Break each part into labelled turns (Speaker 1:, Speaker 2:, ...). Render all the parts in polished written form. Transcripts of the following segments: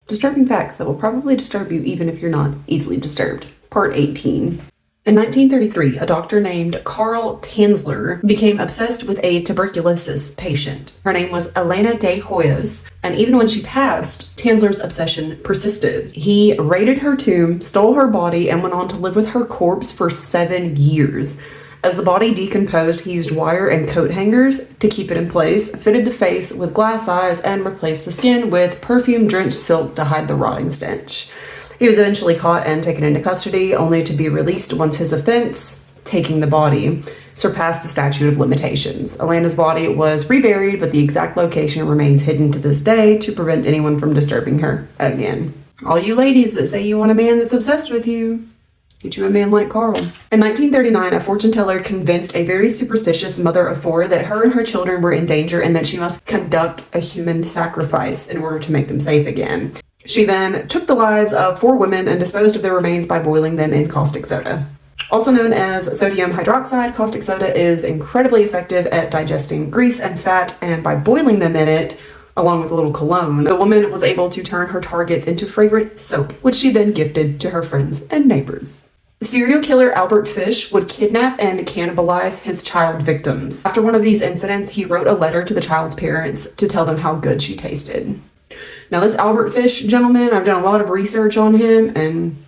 Speaker 1: Disturbing facts that will probably disturb you even if you're not easily disturbed. Part 18. In 1933, a doctor named Carl Tanzler became obsessed with a tuberculosis patient. Her name was Elena de Hoyos, and even when she passed, Tanzler's obsession persisted. He raided her tomb, stole her body, and went on to live with her corpse for 7 years. As the body decomposed, he used wire and coat hangers to keep it in place, fitted the face with glass eyes, and replaced the skin with perfume-drenched silk to hide the rotting stench. He was eventually caught and taken into custody, only to be released once his offense, taking the body, surpassed the statute of limitations. Elena's body was reburied, but the exact location remains hidden to this day to prevent anyone from disturbing her again. All you ladies that say you want a man that's obsessed with you, get you a man like Carl. In 1939, a fortune teller convinced a very superstitious mother of 4 that her and her children were in danger and that she must conduct a human sacrifice in order to make them safe again. She then took the lives of 4 women and disposed of their remains by boiling them in caustic soda. Also known as sodium hydroxide, caustic soda is incredibly effective at digesting grease and fat, and by boiling them in it, along with a little cologne, the woman was able to turn her targets into fragrant soap, which she then gifted to her friends and neighbors. Serial killer Albert Fish would kidnap and cannibalize his child victims. After one of these incidents, he wrote a letter to the child's parents to tell them how good she tasted. Now, this Albert Fish gentleman, I've done a lot of research on him, and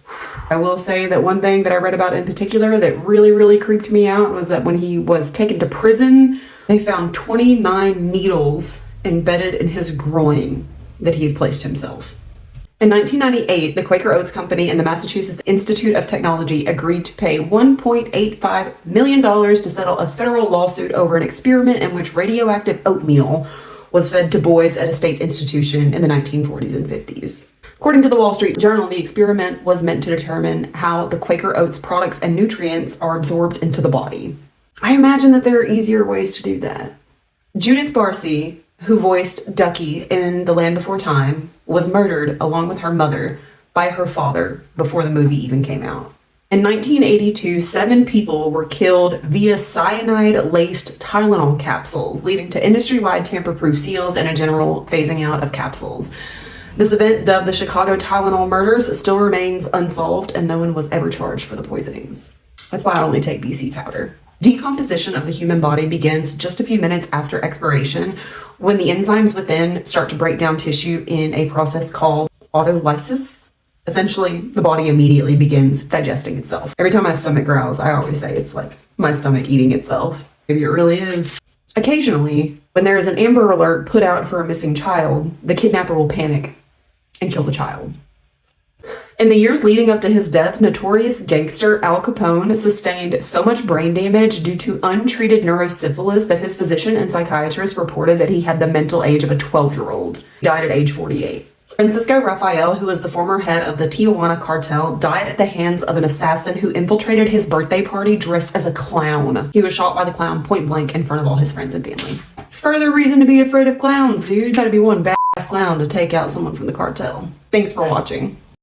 Speaker 1: I will say that one thing that I read about in particular that really, really creeped me out was that when he was taken to prison, they found 29 needles embedded in his groin that he had placed himself. In 1998, the Quaker Oats Company and the Massachusetts Institute of Technology agreed to pay $1.85 million to settle a federal lawsuit over an experiment in which radioactive oatmeal was fed to boys at a state institution in the 1940s and 50s. According to the Wall Street Journal, the experiment was meant to determine how the Quaker Oats products and nutrients are absorbed into the body. I imagine that there are easier ways to do that. Judith Barcy, who voiced Ducky in The Land Before Time, was murdered along with her mother by her father before the movie even came out. In 1982, 7 people were killed via cyanide-laced Tylenol capsules, leading to industry-wide tamper-proof seals and a general phasing out of capsules. This event, dubbed the Chicago Tylenol murders, still remains unsolved, and no one was ever charged for the poisonings. That's why I only take BC powder. Decomposition of the human body begins just a few minutes after expiration, when the enzymes within start to break down tissue in a process called autolysis. Essentially, the body immediately begins digesting itself. Every time my stomach growls, I always say it's like my stomach eating itself. Maybe it really is. Occasionally, when there is an Amber Alert put out for a missing child, the kidnapper will panic and kill the child. In the years leading up to his death, notorious gangster Al Capone sustained so much brain damage due to untreated neurosyphilis that his physician and psychiatrist reported that he had the mental age of a 12-year-old. He died at age 48. Francisco Rafael, who was the former head of the Tijuana cartel, died at the hands of an assassin who infiltrated his birthday party dressed as a clown. He was shot by the clown point blank in front of all his friends and family. Further reason to be afraid of clowns, dude. Gotta be one badass clown to take out someone from the cartel. Thanks for watching.